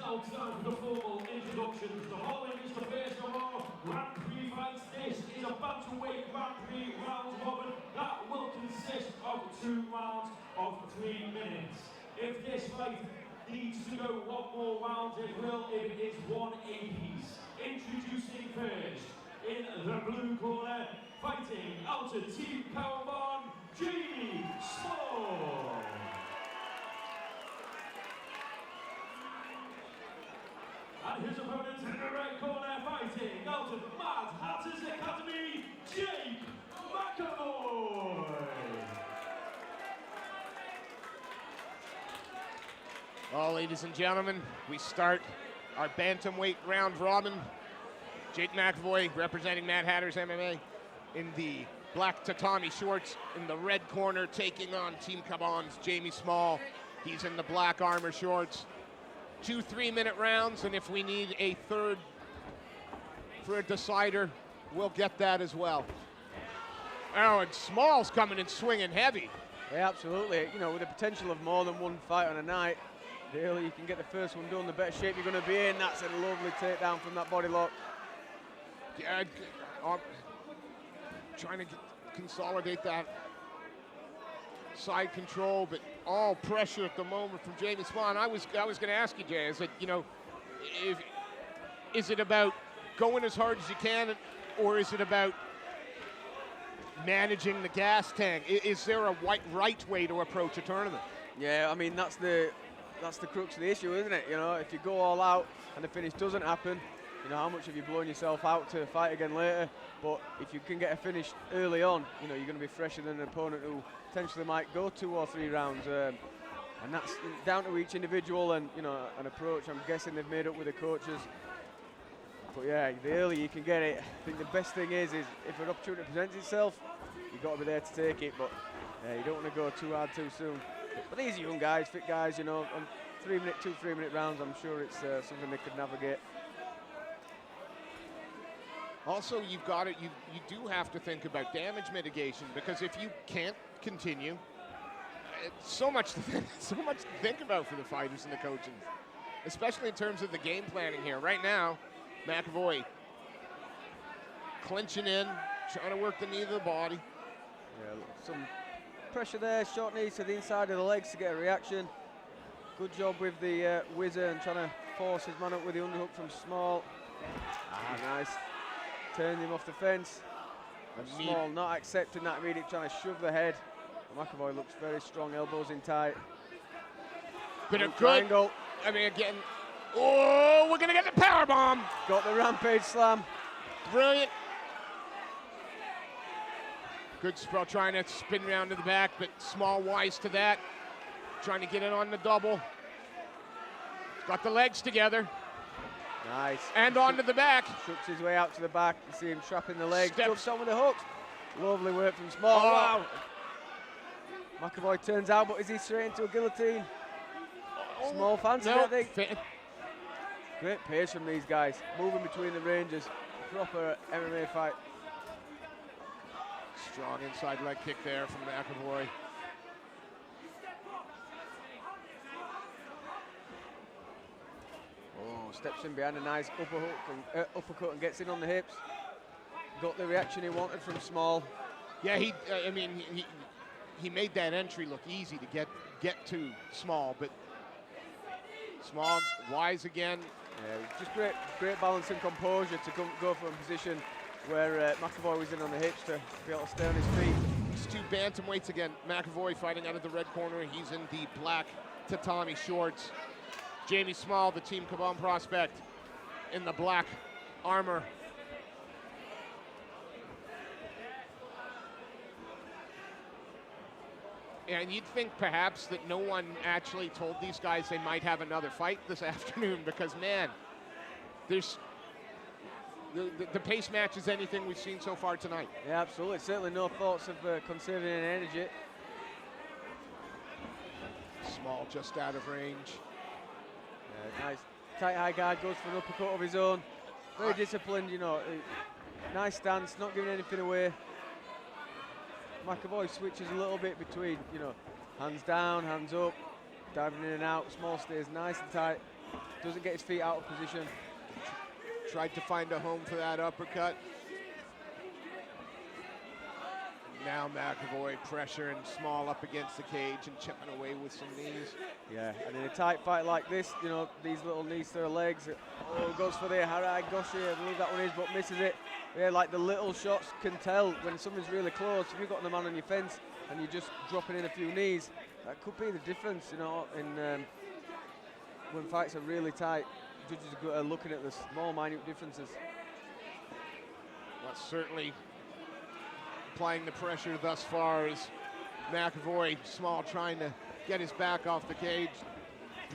now time for the formal introductions. The following is the first of our Grand Prix fights. This is a Bantamweight Grand Prix round robin that will consist of 2 rounds of 3 minutes. If this fight needs to go one more round, it will if it is 180s. Introducing first, in the blue corner, fighting out of Team Kaobon, Jamie Small. And his opponent in the red corner, fighting out of Mad Hatters Academy, Jake McEvoy. Well, ladies and gentlemen, we start our bantamweight round robin. Jake McEvoy representing Mad Hatters MMA in the black tatami shorts. In the red corner, taking on Team Kaobon's Jamie Small. He's in the black armor shorts. 2 3-minute rounds, and if we need a third for a decider, we'll get that as well. Oh, and Small's coming and swinging heavy. Yeah, absolutely. You know, with the potential of more than one fight on a night, the earlier you can get the first one done, the better shape you're going to be in. That's a lovely takedown from that body lock. Yeah, trying to consolidate that side control, but all pressure at the moment from Jamie Small. And I was going to ask you, Jay, is it, you know, is it about going as hard as you can, or is it about managing the gas tank? Is there a right way to approach a tournament? Yeah, I mean, that's the crux of the issue, isn't it? You know, if you go all out and the finish doesn't happen, you know, how much have you blown yourself out to fight again later? But if you can get a finish early on, you know, you're going to be fresher than an opponent who potentially might go 2 or 3 rounds. And that's down to each individual and, you know, an approach I'm guessing they've made up with the coaches. But yeah, the earlier you can get it, I think the best thing is if an opportunity presents itself, you've got to be there to take it. But you don't want to go too hard too soon. But these are young guys, fit guys, you know, on 2 3-minute rounds, I'm sure it's something they could navigate. Also, you do have to think about damage mitigation, because if you can't continue, it's so much to think about for the fighters and the coaches, especially in terms of the game planning here. Right now, McEvoy clinching in, trying to work the knee to the body. Yeah, some pressure there, short knees to the inside of the legs to get a reaction. Good job with the whizzer and trying to force his man up with the underhook from Small. Nice. Turned him off the fence. And Small not accepting that immediate, trying to shove the head. McEvoy looks very strong, elbows in tight. But a good triangle. I mean, again, oh, we're going to get the power bomb. Got the rampage slam. Brilliant. Good spot, trying to spin around to the back, but Small wise to that. Trying to get it on the double. Got the legs together. Nice. And onto the back. Shucks his way out to the back. You see him trapping the legs. Jumps on with the hooks. Lovely work from Small. Oh. Wow. McEvoy turns out, but is he straight into a guillotine? Small fancy, I think. Great pace from these guys. Moving between the ranges. Proper MMA fight. Strong inside leg kick there from McEvoy. Oh, steps in behind a nice uppercut and gets in on the hips. Got the reaction he wanted from Small. Yeah, he made that entry look easy to get to Small, but Small wise again. Yeah, just great balance and composure to go from a position where McEvoy was in on the hips to be able to stay on his feet. These 2 bantamweights again. McEvoy fighting out of the red corner. He's in the black tatami shorts. Jamie Small, the Team Kaobon prospect, in the black armor. And you'd think perhaps that no one actually told these guys they might have another fight this afternoon, because, man, there's the pace matches anything we've seen so far tonight. Yeah, absolutely. Certainly no thoughts of conserving any energy. Small just out of range. Nice. Tight high guard, goes for an uppercut of his own. Very disciplined, you know. Nice stance, not giving anything away. McEvoy switches a little bit between, you know, hands down, hands up, diving in and out. Small stays nice and tight. doesn't get his feet out of position. Tried to find a home for that uppercut. Now McEvoy pressure and Small up against the cage and chipping away with some knees. Yeah, and in a tight fight like this, you know, these little knees to the legs. Oh, goes for the Harai Goshi, I believe that one is, but misses it. Yeah, like the little shots can tell when someone's really close. If you've got the man on your fence and you're just dropping in a few knees, that could be the difference, you know, in when fights are really tight. Judges are looking at the small, minute differences. Well, certainly applying the pressure thus far is McEvoy. Small trying to get his back off the cage.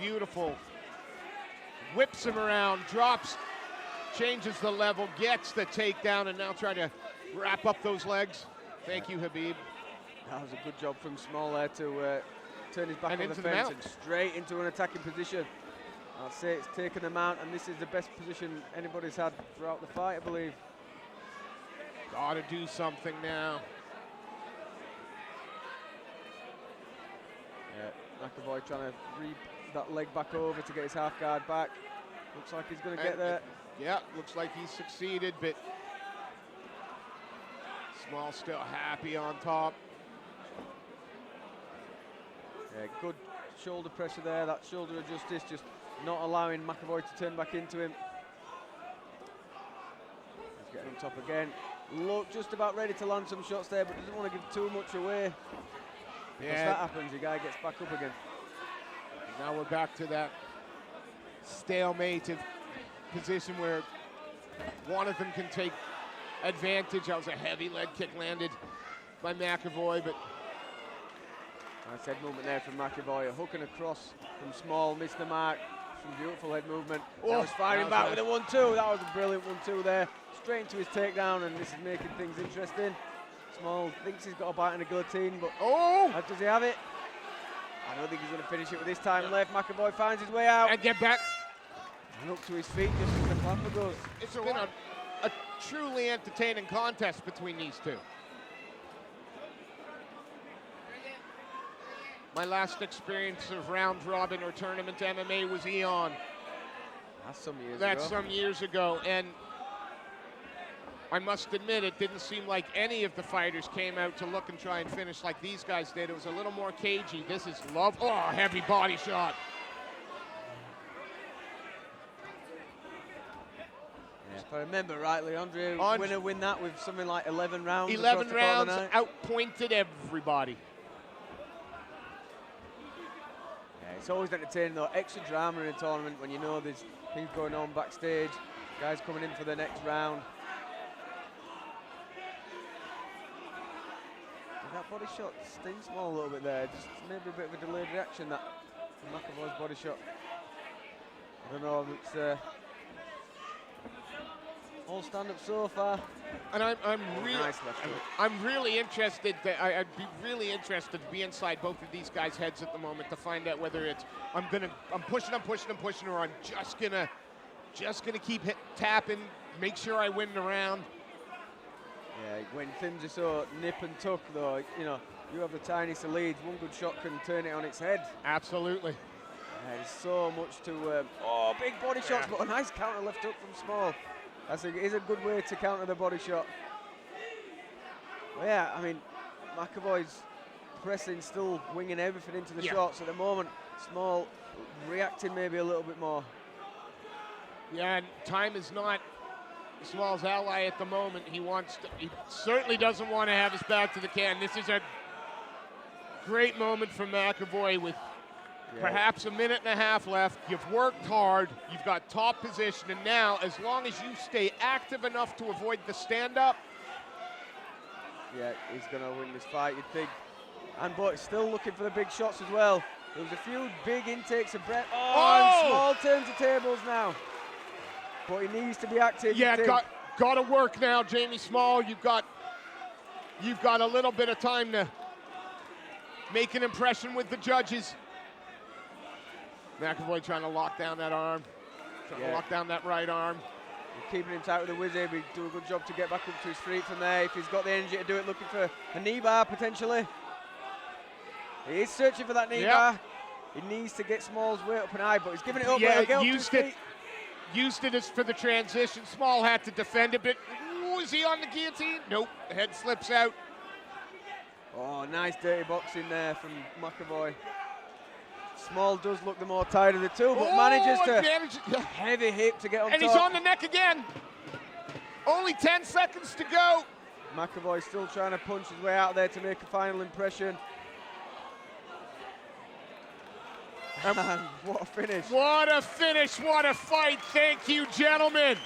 Beautiful. Whips him around, drops, changes the level, gets the takedown, and now trying to wrap up those legs. Thank you, Habib. That was a good job from Small there to turn his back And on the into the fence mount. and straight into an attacking position. I'll say it's taken them out, and this is the best position anybody's had throughout the fight, I believe. Gotta do something now. Yeah, McEvoy trying to reap that leg back over to get his half guard back. Looks like he's going to get there. Yeah, looks like he's succeeded, but Small still happy on top. Yeah, good shoulder pressure there, that shoulder of justice, just not allowing McEvoy to turn back into him. He's getting on top again. Look, just about ready to land some shots there, but doesn't want to give too much away. Once that happens, the guy gets back up again. Now we're back to that stalemate of position where one of them can take advantage. That was a heavy leg kick landed by McEvoy, but nice head movement there from McEvoy. A hook and a cross from Small, missed the mark. Some beautiful head movement. Now he's firing back with a 1-2. That was a brilliant 1-2 there. Straight into his takedown, and this is making things interesting. Small thinks he's got a bite in the guillotine, but does he have it? I don't think he's going to finish it with this time left. McEvoy finds his way out. And get back. And up to his feet just as the clapper goes. It's been a truly entertaining contest between these two. My last experience of round robin or tournament MMA was Eon. That's some years ago. That's some years ago, and I must admit it didn't seem like any of the fighters came out to look and try and finish like these guys did. It was a little more cagey. This is love. Oh, heavy body shot. Yeah, if I remember rightly, Andre win that with something like 11 rounds. 11 rounds, outpointed everybody. It's always entertaining though, extra drama in a tournament when you know there's things going on backstage, guys coming in for the next round. And that body shot stings Small a little bit there, just maybe a bit of a delayed reaction, that from McEvoy's body shot. I don't know, it's all stand up so far. And I'm really interested. I'd be really interested to be inside both of these guys' heads at the moment to find out whether it's I'm pushing, or I'm just gonna keep tapping, make sure I win the round. Yeah, when things are so nip and tuck though, you know, you have the tiniest of leads. One good shot can turn it on its head. Absolutely. Yeah, there's so much to. Big body shots, but a nice counter left hook from Small. Is a good way to counter the body shot. Well, yeah, I mean, McEvoy's pressing, still winging everything into the shots at the moment. Small reacting maybe a little bit more. Yeah, and time is not Small's ally at the moment. He certainly doesn't want to have his back to the can. This is a great moment for McEvoy with perhaps a minute and a half left. You've worked hard, you've got top position, and now as long as you stay active enough to avoid the stand-up. Yeah, he's going to win this fight, you'd think. And Bout still looking for the big shots as well. There was a few big intakes of breath. And Small turns the tables now. But he needs to be active. Yeah, got to work now, Jamie Small. You've got a little bit of time to make an impression with the judges. McEvoy trying to lock down that arm, trying to lock down that right arm. We're keeping him tight with the wizard. We do a good job to get back up to his feet from there. If he's got the energy to do it, looking for a knee bar potentially. He is searching for that knee bar. He needs to get Small's weight up and high, but he's giving it up. Yeah, used it as for the transition. Small had to defend a bit. Ooh, is he on the guillotine? Nope, the head slips out. Oh, nice dirty boxing there from McEvoy. Small does look the more tired of the two, but manages to heavy hit to get on top. And he's on the neck again. Only 10 seconds to go. McEvoy still trying to punch his way out there to make a final impression. And what a finish. What a finish, what a fight. Thank you, gentlemen.